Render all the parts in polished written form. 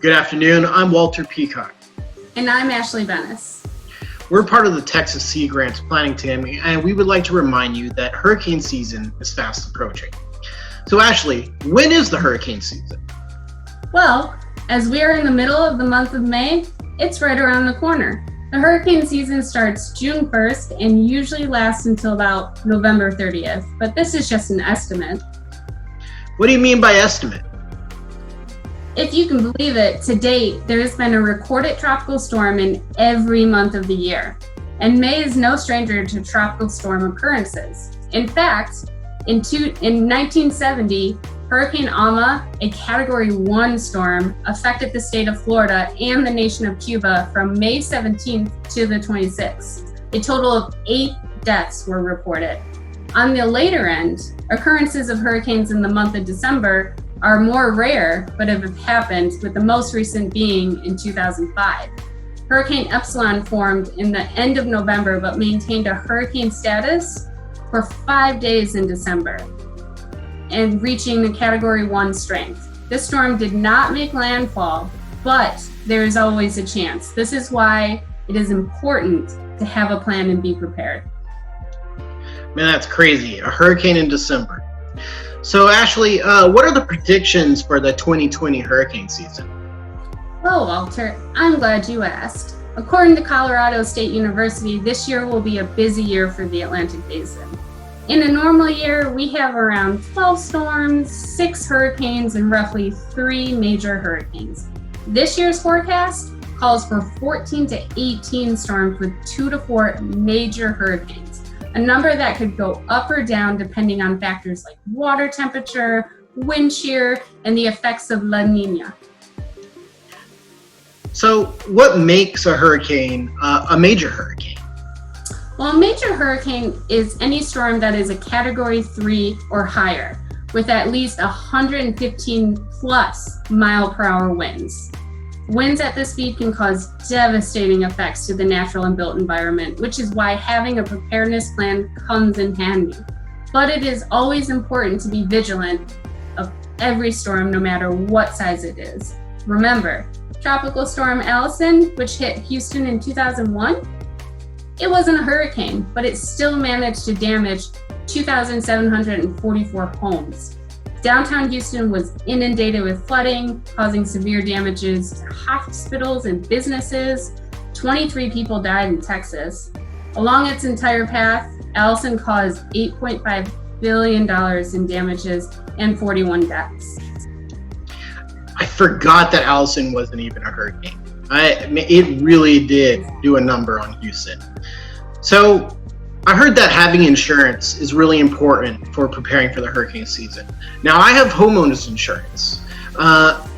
Good afternoon. I'm Walter Peacock. And I'm Ashley Bennis. We're part of the Texas Sea Grants planning team, and we would like to remind you that hurricane season is fast approaching. So Ashley, when is the hurricane season? Well, as we are in the middle of the month of May, it's right around the corner. The hurricane season starts June 1st and usually lasts until about November 30th, but this is just an estimate. What do you mean by estimate? If you can believe it, to date, there has been a recorded tropical storm in every month of the year. And May is no stranger to tropical storm occurrences. In fact, in 1970, Hurricane Alma, a Category 1 storm, affected the state of Florida and the nation of Cuba from May 17th to the 26th. A total of 8 deaths were reported. On the later end, occurrences of hurricanes in the month of December are more rare, but have happened, with the most recent being in 2005. Hurricane Epsilon formed in the end of November, but maintained a hurricane status for 5 days in December, and reaching the Category 1 strength. This storm did not make landfall, but there is always a chance. This is why it is important to have a plan and be prepared. Man, that's crazy. A hurricane in December. So Ashley, what are the predictions for the 2020 hurricane season? Well, Walter, I'm glad you asked. According to Colorado State University, this year will be a busy year for the Atlantic Basin. In a normal year, we have around 12 storms, 6 hurricanes, and roughly 3 major hurricanes. This year's forecast calls for 14 to 18 storms with 2 to 4 major hurricanes, a number that could go up or down depending on factors like water temperature, wind shear, and the effects of La Nina. So what makes a hurricane a major hurricane? Well, a major hurricane is any storm that is a Category 3 or higher, with at least 115 plus mile per hour winds. Winds at this speed can cause devastating effects to the natural and built environment, which is why having a preparedness plan comes in handy. But it is always important to be vigilant of every storm, no matter what size it is. Remember, Tropical Storm Allison, which hit Houston in 2001, it wasn't a hurricane, but it still managed to damage 2,744 homes. Downtown Houston was inundated with flooding, causing severe damages to hospitals and businesses. 23 people died in Texas. Along its entire path, Allison caused $8.5 billion in damages and 41 deaths. I forgot that Allison wasn't even a hurricane. It really did do a number on Houston. So I heard that having insurance is really important for preparing for the hurricane season. Now, I have homeowners insurance.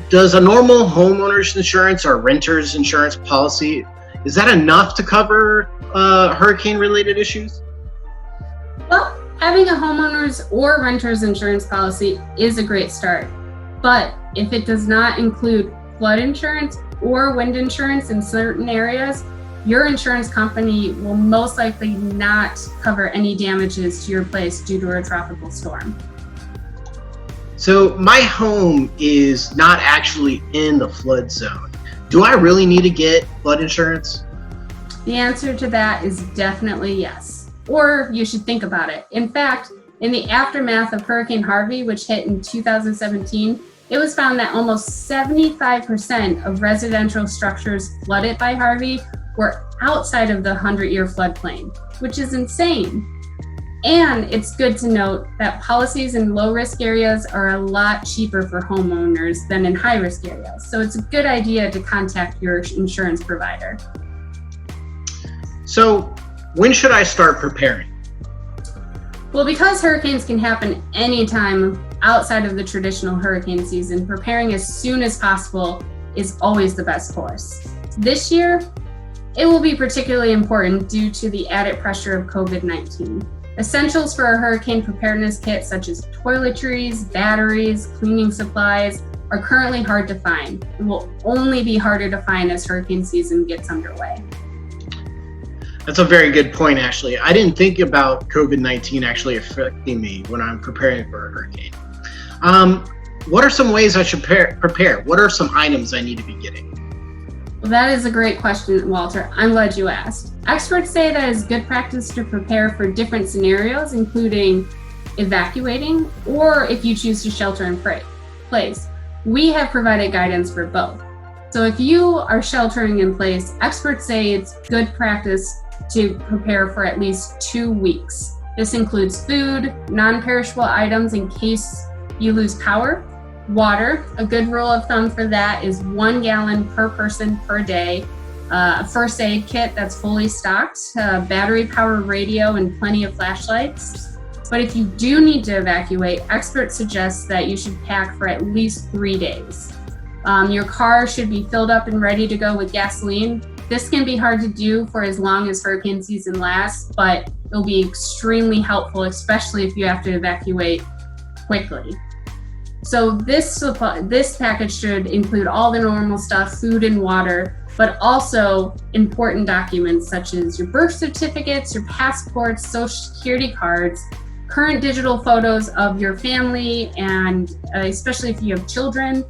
Does a normal homeowners insurance or renter's insurance policy, is that enough to cover hurricane-related issues? Well, having a homeowners or renter's insurance policy is a great start. But if it does not include flood insurance or wind insurance in certain areas, your insurance company will most likely not cover any damages to your place due to a tropical storm. So my home is not actually in the flood zone. Do I really need to get flood insurance? The answer to that is definitely yes. Or you should think about it. In fact, in the aftermath of Hurricane Harvey, which hit in 2017, it was found that almost 75% of residential structures flooded by Harvey were outside of the 100-year floodplain, which is insane. And it's good to note that policies in low-risk areas are a lot cheaper for homeowners than in high-risk areas. So it's a good idea to contact your insurance provider. So when should I start preparing? Well, because hurricanes can happen anytime outside of the traditional hurricane season, preparing as soon as possible is always the best course. This year, it will be particularly important due to the added pressure of COVID-19. Essentials for a hurricane preparedness kit, such as toiletries, batteries, cleaning supplies, are currently hard to find and will only be harder to find as hurricane season gets underway. That's a very good point, Ashley. I didn't think about COVID-19 actually affecting me when I'm preparing for a hurricane. what are some ways I should prepare? What are some items I need to be getting? Well, that is a great question, Walter. I'm glad you asked. Experts say that it's good practice to prepare for different scenarios, including evacuating, or if you choose to shelter in place. We have provided guidance for both. So if you are sheltering in place, experts say it's good practice to prepare for at least 2 weeks. This includes food, non-perishable items in case you lose power, water. A good rule of thumb for that is 1 gallon per person per day. A first aid kit that's fully stocked, battery-powered radio, and plenty of flashlights. But if you do need to evacuate, experts suggest that you should pack for at least 3 days. Your car should be filled up and ready to go with gasoline. This can be hard to do for as long as hurricane season lasts, but it'll be extremely helpful, especially if you have to evacuate quickly. So this package should include all the normal stuff, food and water, but also important documents such as your birth certificates, your passports, social security cards, current digital photos of your family, and especially if you have children,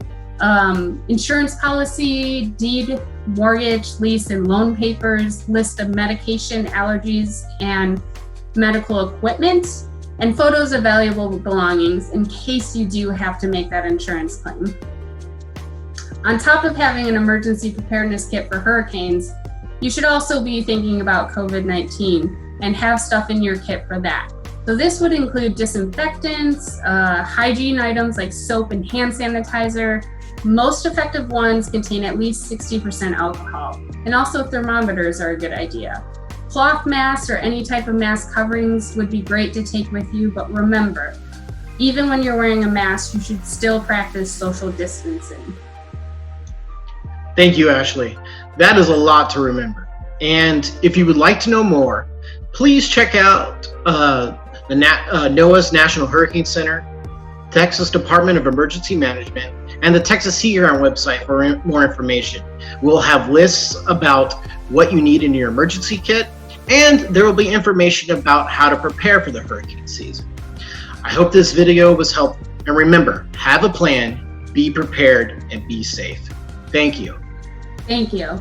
insurance policy, deed, mortgage, lease, and loan papers, list of medication, allergies, and medical equipment, and photos of valuable belongings in case you do have to make that insurance claim. On top of having an emergency preparedness kit for hurricanes, you should also be thinking about COVID-19 and have stuff in your kit for that. So this would include disinfectants, hygiene items like soap and hand sanitizer. Most effective ones contain at least 60% alcohol, and also thermometers are a good idea. Cloth masks or any type of mask coverings would be great to take with you, but remember, even when you're wearing a mask, you should still practice social distancing. Thank you, Ashley. That is a lot to remember. And if you would like to know more, please check out NOAA's National Hurricane Center, Texas Department of Emergency Management, and the Texas Sea Ground website for more information. We'll have lists about what you need in your emergency kit, and there will be information about how to prepare for the hurricane season. I hope this video was helpful. And remember, have a plan, be prepared, and be safe. Thank you. Thank you.